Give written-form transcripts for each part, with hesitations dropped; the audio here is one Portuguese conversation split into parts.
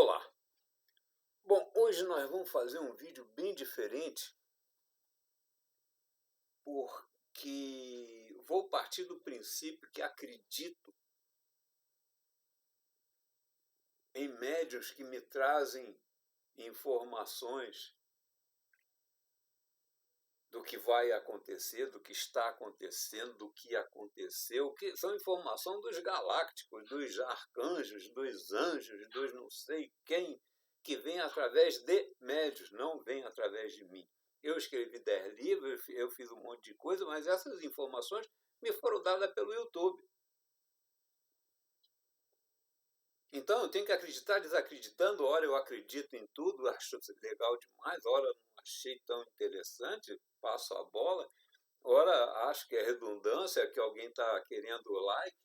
Olá! Bom, hoje nós vamos fazer um vídeo bem diferente porque vou partir do princípio que acredito em médiuns que me trazem informações do que vai acontecer, do que está acontecendo, do que aconteceu, que são informações dos galácticos, dos arcanjos, dos anjos, dos não sei quem, que vem através de médiuns, não vem através de mim. Eu escrevi 10 livros, eu fiz um monte de coisa, mas essas informações me foram dadas pelo YouTube. Então eu tenho que acreditar desacreditando, ora eu acredito em tudo, acho legal demais, ora não achei tão interessante, passo a bola, ora acho que é redundância, que alguém está querendo like.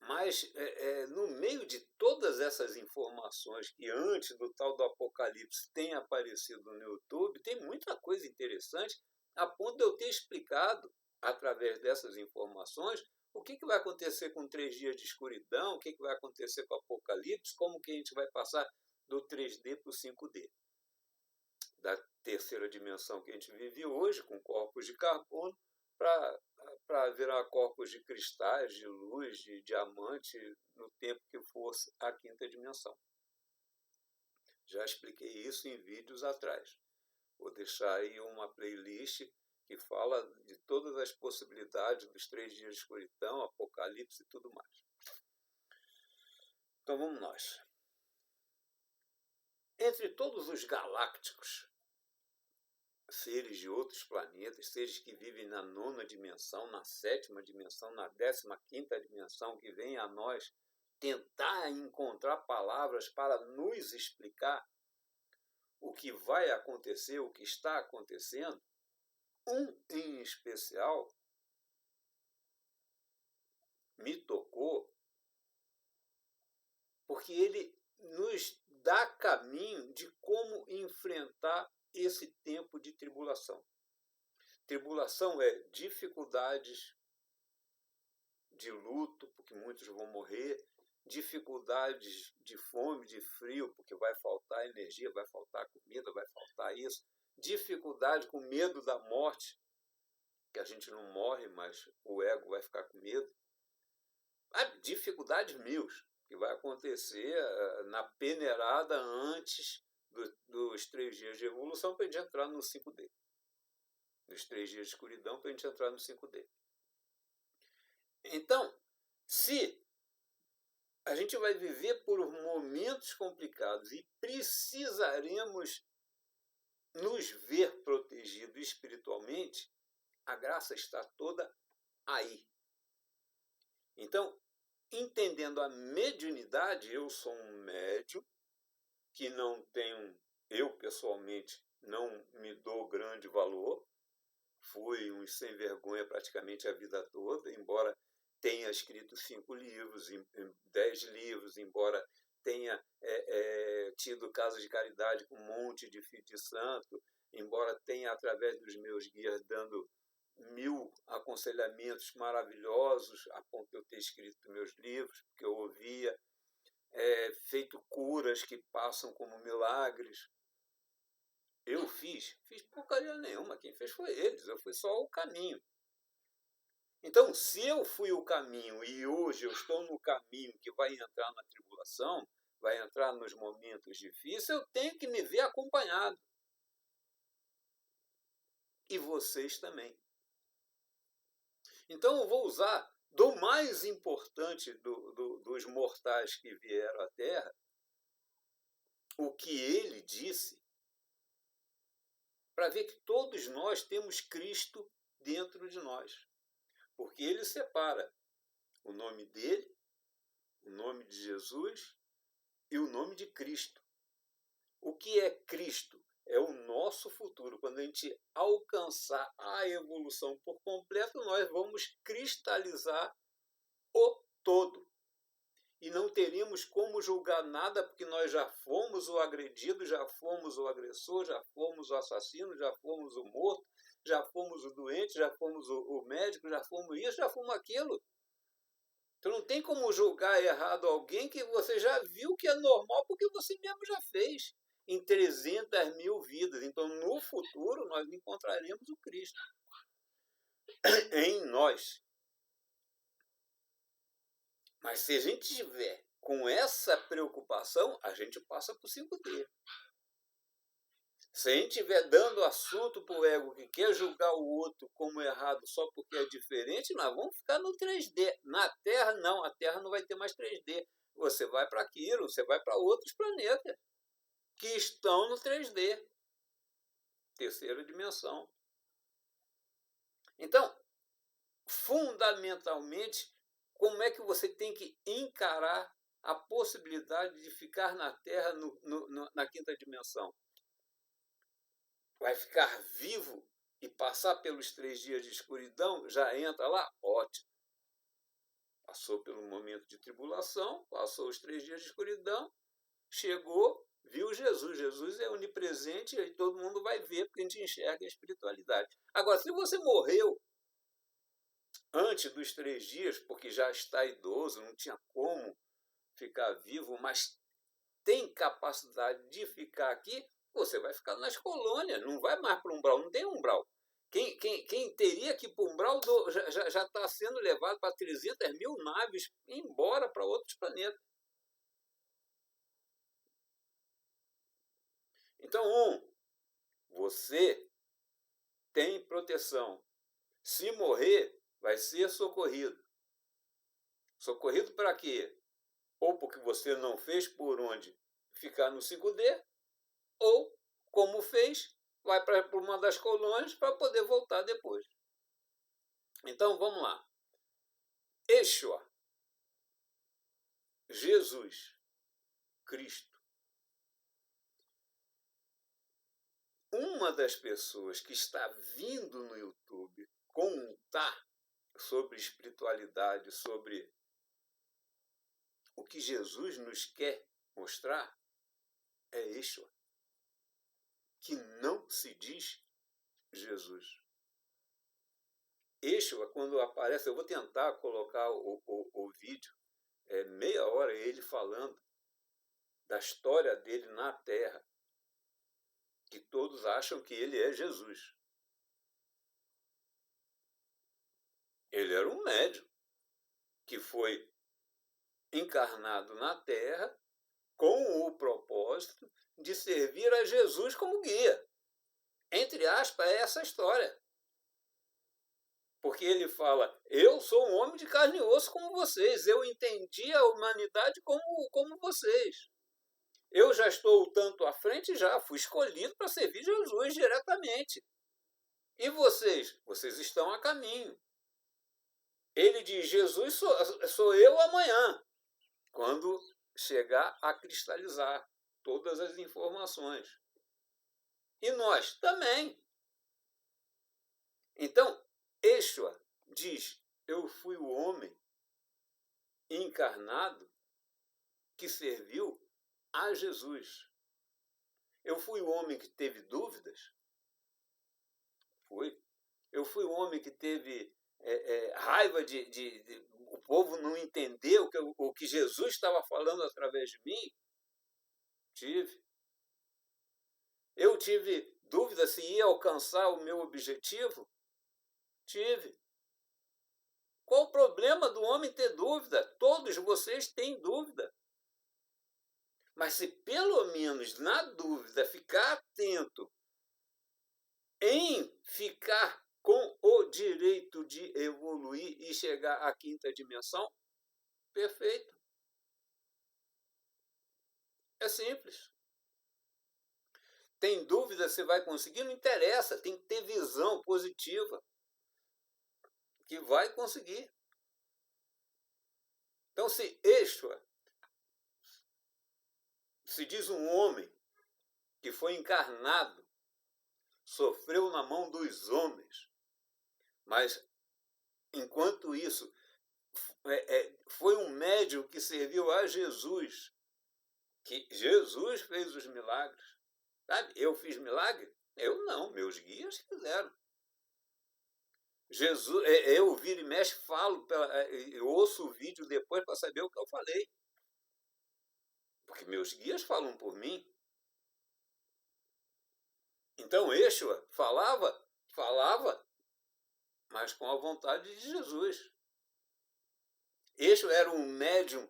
Mas no meio de todas essas informações que antes do tal do Apocalipse tem aparecido no YouTube, tem muita coisa interessante, a ponto de eu ter explicado, através dessas informações, o que vai acontecer com 3 dias de escuridão, o que vai acontecer com o Apocalipse, como que a gente vai passar do 3D para o 5D. Da terceira dimensão que a gente vive hoje, com corpos de carbono, para virar corpos de cristais, de luz, de diamante, no tempo que fosse a 5ª dimensão. Já expliquei isso em vídeos atrás. Vou deixar aí uma playlist que fala de todas as possibilidades dos 3 dias de escuridão, apocalipse e tudo mais. Então vamos nós. Entre todos os galácticos, seres de outros planetas, seres que vivem na 9ª dimensão, na 7ª dimensão, na 15ª dimensão, que vêm a nós tentar encontrar palavras para nos explicar o que vai acontecer, o que está acontecendo, um em especial me tocou porque ele nos dá caminho de como enfrentar esse tempo de tribulação. Tribulação é dificuldades de luto, porque muitos vão morrer, dificuldades de fome, de frio, porque vai faltar energia, vai faltar comida, vai faltar isso, dificuldade com medo da morte, que a gente não morre, mas o ego vai ficar com medo. Dificuldades mil, que vai acontecer na peneirada antes dos 3 dias de evolução para a gente entrar no 5D. Nos 3 dias de escuridão para a gente entrar no 5D. Então, se a gente vai viver por momentos complicados e precisaremos nos ver protegidos espiritualmente, a graça está toda aí. Então, entendendo a mediunidade, eu sou um médium que não tenho, eu pessoalmente não me dou grande valor, fui um sem vergonha praticamente a vida toda, embora tenha escrito 5 livros, 10 livros, embora tenha tido casos de caridade com um monte de filho de santo, embora tenha, através dos meus guias, dando 1000 aconselhamentos maravilhosos, a ponto de eu ter escrito meus livros, porque eu ouvia, feito curas que passam como milagres. Eu fiz porcaria nenhuma, quem fez foi eles, eu fui só o caminho. Então, se eu fui o caminho e hoje eu estou no caminho que vai entrar na tribulação, vai entrar nos momentos difíceis, eu tenho que me ver acompanhado. E vocês também. Então eu vou usar do mais importante dos mortais que vieram à Terra, o que ele disse, para ver que todos nós temos Cristo dentro de nós. Porque ele separa o nome dele, o nome de Jesus e o nome de Cristo. O que é Cristo? É o nosso futuro. Quando a gente alcançar a evolução por completo, nós vamos cristalizar o todo. E não teríamos como julgar nada, porque nós já fomos o agredido, já fomos o agressor, já fomos o assassino, já fomos o morto, já fomos o doente, já fomos o médico, já fomos isso, já fomos aquilo. Tu não tem como julgar errado alguém que você já viu que é normal, porque você mesmo já fez em 300.000 vidas. Então, no futuro, nós encontraremos o Cristo em nós. Mas se a gente tiver com essa preocupação, a gente passa para o 5D. Se a gente estiver dando assunto para o ego que quer julgar o outro como errado só porque é diferente, nós vamos ficar no 3D. Na Terra, não. A Terra não vai ter mais 3D. Você vai para aquilo, você vai para outros planetas que estão no 3D. Terceira dimensão. Então, fundamentalmente, como é que você tem que encarar a possibilidade de ficar na Terra na quinta dimensão? Vai ficar vivo e passar pelos 3 dias de escuridão, já entra lá? Ótimo. Passou pelo momento de tribulação, passou os 3 dias de escuridão, chegou, viu Jesus. Jesus é onipresente e todo mundo vai ver, porque a gente enxerga a espiritualidade. Agora, se você morreu antes dos 3 dias, porque já está idoso, não tinha como ficar vivo, mas tem capacidade de ficar aqui, você vai ficar nas colônias, não vai mais para o umbral, não tem umbral. Quem teria que ir para o umbral já está sendo levado para 300.000 naves embora para outros planetas. Então, você tem proteção. Se morrer, vai ser socorrido. Socorrido para quê? Ou porque você não fez por onde ficar no 5D, ou, como fez, vai para uma das colônias para poder voltar depois. Então, vamos lá. Yeshua, Jesus, Cristo. Uma das pessoas que está vindo no YouTube contar sobre espiritualidade, sobre o que Jesus nos quer mostrar, é Yeshua, que não se diz Jesus. Yeshua, quando aparece, eu vou tentar colocar o vídeo, meia hora ele falando da história dele na Terra, que todos acham que ele é Jesus. Ele era um médium que foi encarnado na Terra com o propósito de servir a Jesus como guia. Entre aspas, é essa história. Porque ele fala, eu sou um homem de carne e osso como vocês, eu entendi a humanidade como vocês. Eu já estou tanto à frente, já fui escolhido para servir Jesus diretamente. E vocês? Vocês estão a caminho. Ele diz, Jesus sou eu amanhã, quando chegar a cristalizar todas as informações. E nós também. Então, Yeshua diz, eu fui o homem encarnado que serviu a Jesus. Eu fui o homem que teve dúvidas? Fui. Eu fui o homem que teve raiva de o povo não entender o que Jesus estava falando através de mim? Tive. Eu tive dúvida se ia alcançar o meu objetivo? Tive. Qual o problema do homem ter dúvida? Todos vocês têm dúvida. Mas se pelo menos na dúvida ficar atento em ficar com o direito de evoluir e chegar à quinta dimensão, perfeito. É simples. Tem dúvida se vai conseguir? Não interessa, tem que ter visão positiva. Que vai conseguir. Então, se Yeshua se diz um homem que foi encarnado, sofreu na mão dos homens, mas, enquanto isso, foi um médium que serviu a Jesus, que Jesus fez os milagres. Sabe? Eu fiz milagre? Eu não, meus guias fizeram. Jesus, eu viro e mexe, falo, eu ouço o vídeo depois para saber o que eu falei. Porque meus guias falam por mim. Então, Yeshua falava, mas com a vontade de Jesus. Yeshua era um médium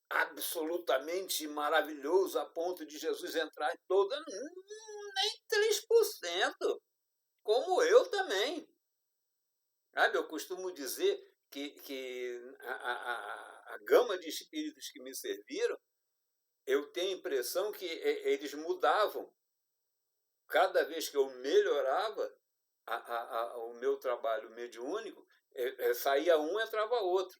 absolutamente maravilhoso a ponto de Jesus entrar em toda, nem 3%, como eu também. Sabe, eu costumo dizer que a gama de espíritos que me serviram, eu tenho a impressão que eles mudavam. Cada vez que eu melhorava o meu trabalho mediúnico, saía um, entrava outro.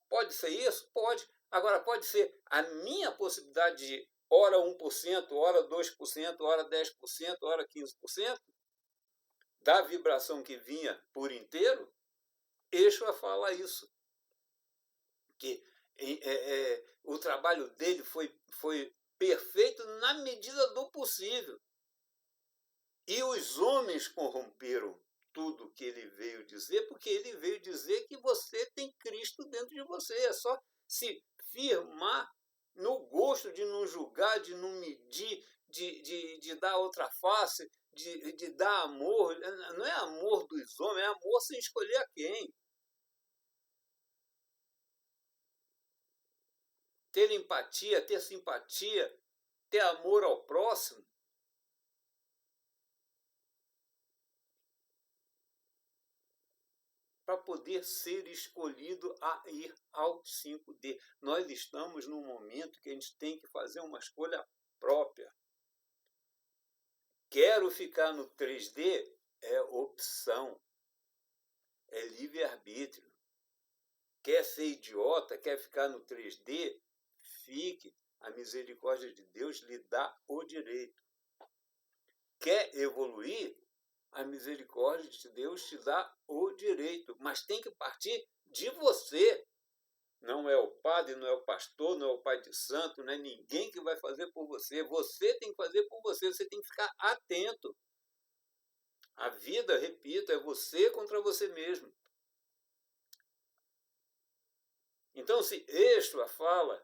Pode ser isso? Pode. Agora, pode ser a minha possibilidade de hora 1%, hora 2%, hora 10%, hora 15%, da vibração que vinha por inteiro. Yeshua fala isso, que o trabalho dele foi perfeito na medida do possível. E os homens corromperam tudo que ele veio dizer, porque ele veio dizer que você tem Cristo dentro de você. É só se firmar no gosto de não julgar, de não medir, de dar outra face, de dar amor. Não é amor dos homens, é amor sem escolher a quem. Ter empatia, ter simpatia, ter amor ao próximo. Para poder ser escolhido a ir ao 5D. Nós estamos num momento que a gente tem que fazer uma escolha própria. Quero ficar no 3D? É opção. É livre-arbítrio. Quer ser idiota? Quer ficar no 3D? Fique. A misericórdia de Deus lhe dá o direito. Quer evoluir? A misericórdia de Deus te dá o direito, mas tem que partir de você. Não é o padre, não é o pastor, não é o pai de santo, não é ninguém que vai fazer por você. Você tem que fazer por você, você tem que ficar atento. A vida, repito, é você contra você mesmo. Então, se Yeshua fala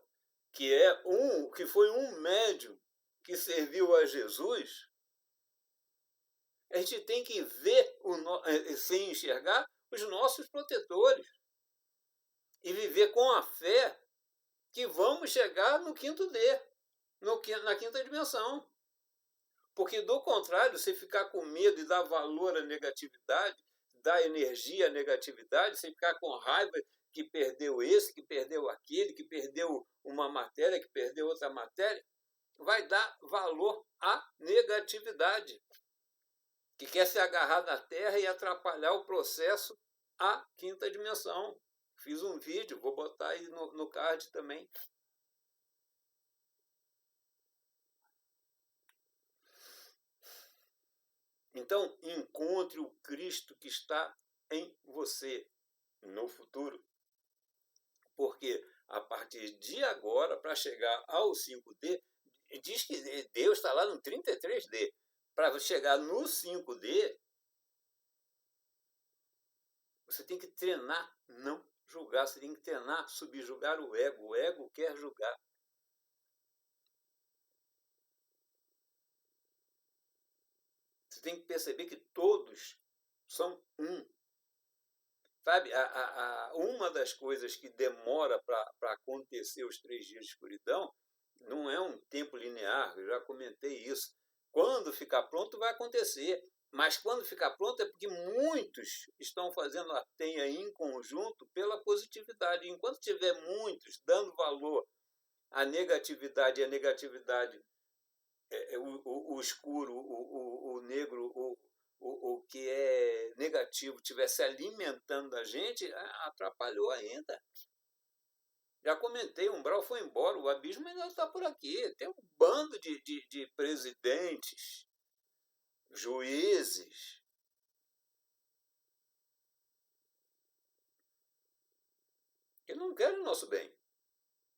que foi um médium que serviu a Jesus, a gente tem que ver, sem enxergar, os nossos protetores. E viver com a fé que vamos chegar no 5D, na quinta dimensão. Porque, do contrário, se ficar com medo e dar valor à negatividade, dar energia à negatividade, se ficar com raiva que perdeu esse, que perdeu aquele, que perdeu uma matéria, que perdeu outra matéria, vai dar valor à negatividade, que quer se agarrar na Terra e atrapalhar o processo à quinta dimensão. Fiz um vídeo, vou botar aí no card também. Então, encontre o Cristo que está em você no futuro. Porque a partir de agora, para chegar ao 5D, diz que Deus está lá no 33D. Para chegar no 5D, você tem que treinar, não julgar. Você tem que treinar, subjugar o ego. O ego quer julgar. Você tem que perceber que todos são um. Sabe, uma das coisas que demora para acontecer os 3 dias de escuridão não é um tempo linear, eu já comentei isso. Quando ficar pronto, vai acontecer. Mas quando ficar pronto é porque muitos estão fazendo a tenha em conjunto pela positividade. Enquanto tiver muitos dando valor à negatividade, e a negatividade, o escuro, o negro, o que é negativo estivesse alimentando a gente, atrapalhou ainda. Já comentei, o umbral foi embora, o abismo ainda está por aqui. Tem um bando de presidentes, juízes, que não querem o nosso bem,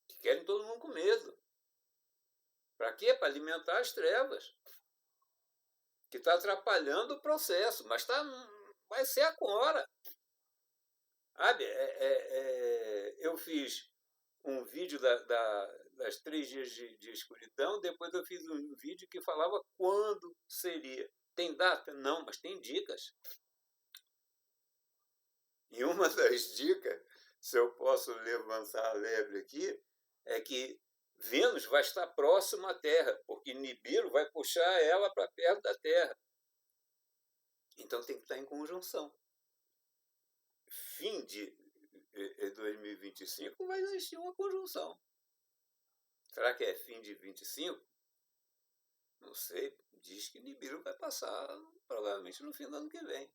que querem todo mundo com medo. Para quê? Para alimentar as trevas, que está atrapalhando o processo, mas está vai ser agora. Sabe? Eu fiz um vídeo das 3 dias de escuridão, depois eu fiz um vídeo que falava quando seria. Tem data? Não, mas tem dicas. E uma das dicas, se eu posso levantar a lebre aqui, é que Vênus vai estar próxima à Terra, porque Nibiru vai puxar ela para perto da Terra. Então tem que estar em conjunção. Fim de 2025 vai existir uma conjunção. Será que é fim de 25? Não sei. Diz que Nibiru vai passar provavelmente no fim do ano que vem.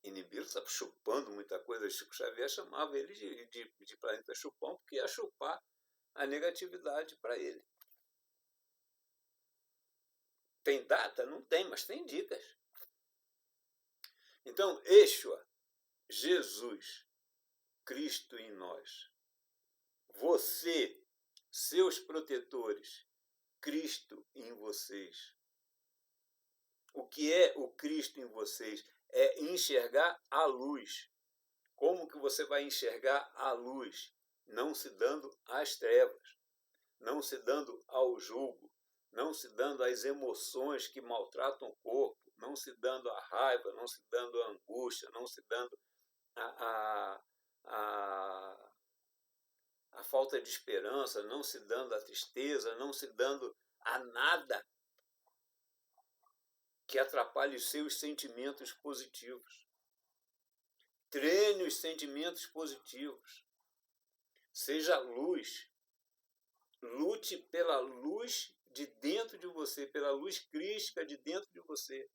E Nibiru está chupando muita coisa. Chico Xavier chamava ele de planeta chupão, porque ia chupar a negatividade para ele. Tem data? Não tem, mas tem dicas. Então, Êxua, Jesus, Cristo em nós. Você, seus protetores, Cristo em vocês. O que é o Cristo em vocês? É enxergar a luz. Como que você vai enxergar a luz? Não se dando às trevas, não se dando ao julgo, não se dando às emoções que maltratam o corpo, não se dando à raiva, não se dando à angústia, não se dando a falta de esperança, não se dando à tristeza, não se dando a nada que atrapalhe os seus sentimentos positivos. Treine os sentimentos positivos. Seja luz. Lute pela luz de dentro de você, pela luz crística de dentro de você.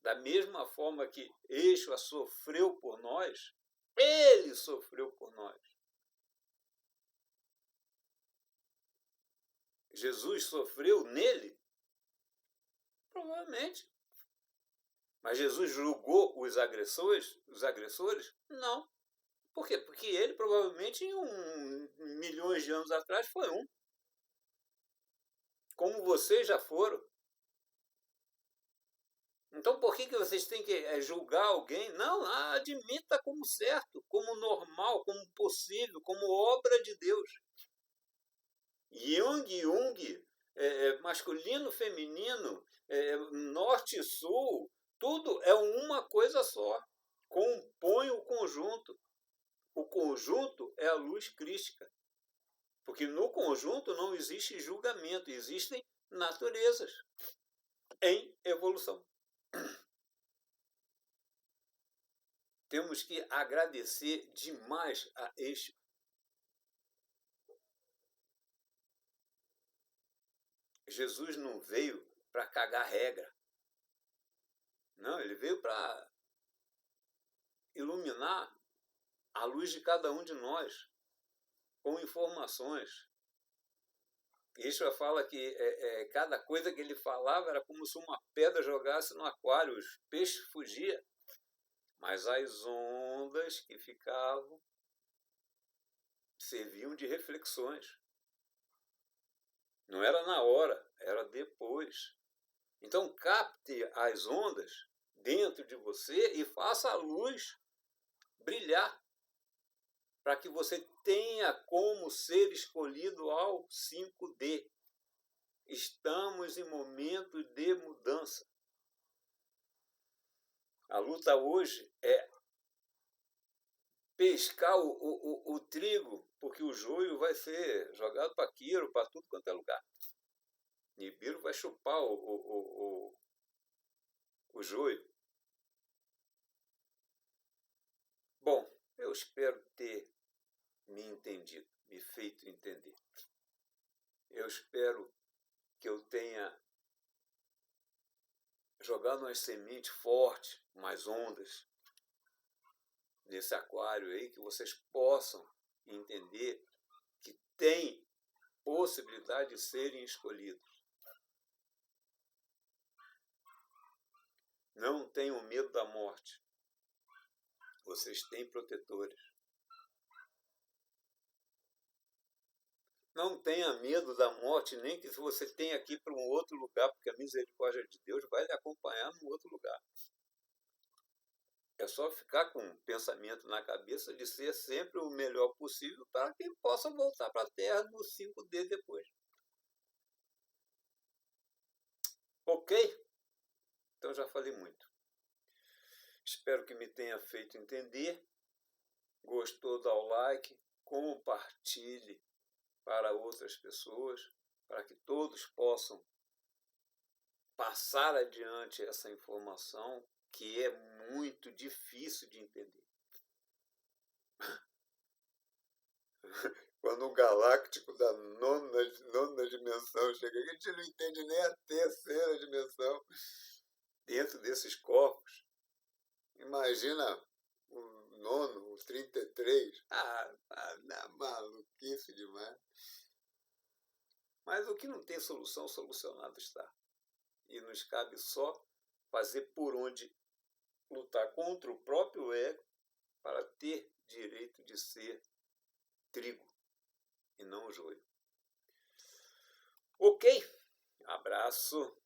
Da mesma forma que Êxua sofreu por nós, ele sofreu por nós. Jesus sofreu nele? Provavelmente. Mas Jesus julgou os agressores? Não. Por quê? Porque ele provavelmente milhões de anos atrás foi um. Como vocês já foram. Então por que vocês têm que julgar alguém? Não, admita como certo, como normal, como possível, como obra de Deus. Jung, masculino, feminino, norte e sul, tudo é uma coisa só. Compõe o conjunto. O conjunto é a luz crística. Porque no conjunto não existe julgamento, existem naturezas em evolução. Temos que agradecer demais a Êxua. Jesus não veio para cagar regra. Não, ele veio para iluminar a luz de cada um de nós com informações. Êxua fala que cada coisa que ele falava era como se uma pedra jogasse no aquário, os peixes fugiam, mas as ondas que ficavam serviam de reflexões. Não era na hora, era depois. Então capte as ondas dentro de você e faça a luz brilhar, para que você tenha como ser escolhido ao 5D. Estamos em momento de mudança. A luta hoje é pescar o trigo, porque o joio vai ser jogado para Quiro, para tudo quanto é lugar. Nibiru vai chupar o joio. Bom, eu espero ter me entendido, me feito entender. Eu espero que eu tenha jogado umas sementes fortes, umas ondas, nesse aquário aí, que vocês possam entender que tem possibilidade de serem escolhidos. Não tenham medo da morte. Vocês têm protetores. Não tenha medo da morte, nem que você tenha que ir para um outro lugar, porque a misericórdia de Deus vai lhe acompanhar num outro lugar. É só ficar com um pensamento na cabeça de ser sempre o melhor possível para que possa voltar para a Terra no 5D depois. Ok? Então já falei muito. Espero que me tenha feito entender. Gostou, dá o like, compartilhe para outras pessoas, para que todos possam passar adiante essa informação que é muito difícil de entender. Quando um galáctico da nona dimensão chega aqui, a gente não entende nem a terceira dimensão dentro desses corpos. Imagina o nono, o 33. Maluquice demais. Mas o que não tem solução, solucionado está. E nos cabe só fazer por onde lutar contra o próprio ego para ter direito de ser trigo e não joio. Ok? Abraço.